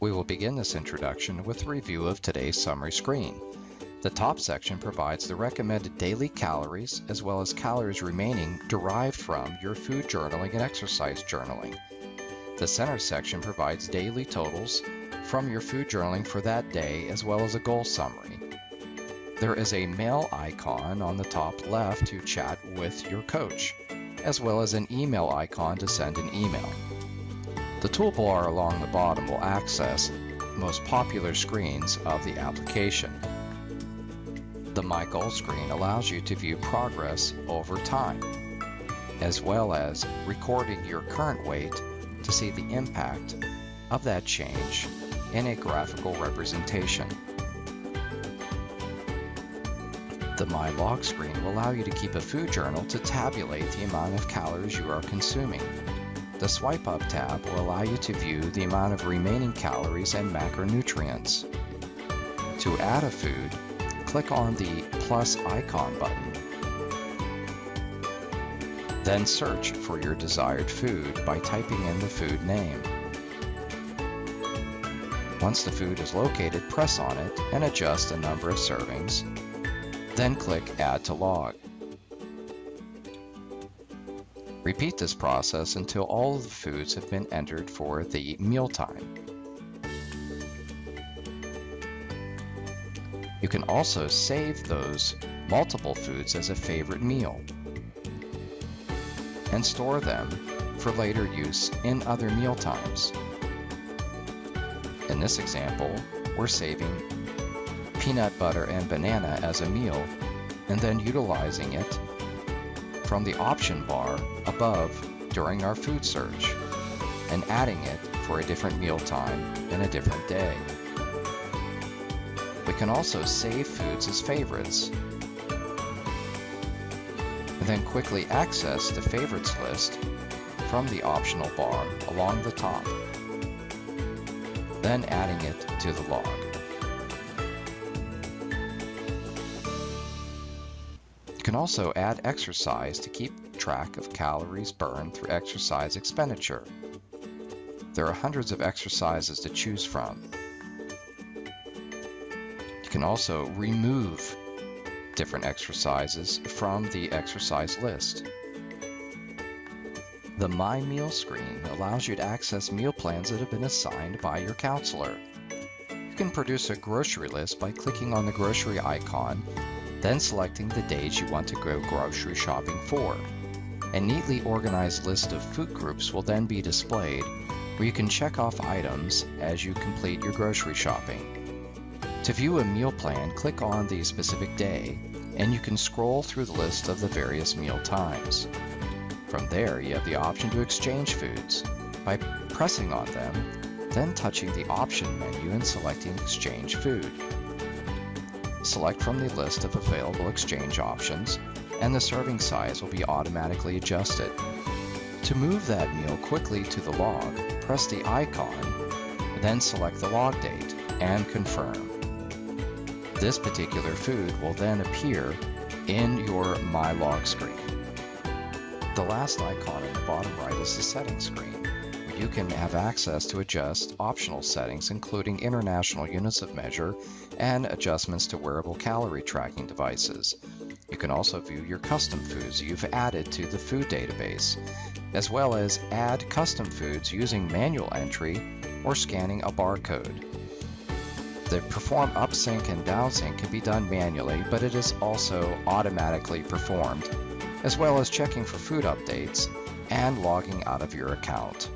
We will begin this introduction with a review of today's summary screen. The top section provides the recommended daily calories as well as calories remaining derived from your food journaling and exercise journaling. The center section provides daily totals from your food journaling for that day as well as a goal summary. There is a mail icon on the top left to chat with your coach, as well as an email icon to send an email. The toolbar along the bottom will access the most popular screens of the application. The My Goal screen allows you to view progress over time, as well as recording your current weight to see the impact of that change in a graphical representation. The My Log screen will allow you to keep a food journal to tabulate the amount of calories you are consuming. The Swipe Up tab will allow you to view the amount of remaining calories and macronutrients. To add a food, click on the plus icon button. Then search for your desired food by typing in the food name. Once the food is located, press on it and adjust the number of servings. Then click Add to Log. Repeat this process until all of the foods have been entered for the mealtime. You can also save those multiple foods as a favorite meal and store them for later use in other meal times. In this example, we're saving peanut butter and banana as a meal and then utilizing it from the option bar above during our food search and adding it for a different meal time in a different day. We can also save foods as favorites and then quickly access the favorites list from the optional bar along the top, then adding it to the log. You can also add exercise to keep track of calories burned through exercise expenditure. There are hundreds of exercises to choose from. You can also remove different exercises from the exercise list. The My Meal screen allows you to access meal plans that have been assigned by your counselor. You can produce a grocery list by clicking on the grocery icon, then selecting the days you want to go grocery shopping for. A neatly organized list of food groups will then be displayed where you can check off items as you complete your grocery shopping. To view a meal plan, click on the specific day and you can scroll through the list of the various meal times. From there, you have the option to exchange foods by pressing on them, then touching the option menu and selecting Exchange Food. Select from the list of available exchange options, and the serving size will be automatically adjusted. To move that meal quickly to the log, press the icon, then select the log date and confirm. This particular food will then appear in your My Log screen. The last icon in the bottom right is the settings screen, where you can have access to adjust optional settings including international units of measure and adjustments to wearable calorie tracking devices. You can also view your custom foods you've added to the food database, as well as add custom foods using manual entry or scanning a barcode. The perform upsync and downsync can be done manually, but it is also automatically performed, as well as checking for food updates and logging out of your account.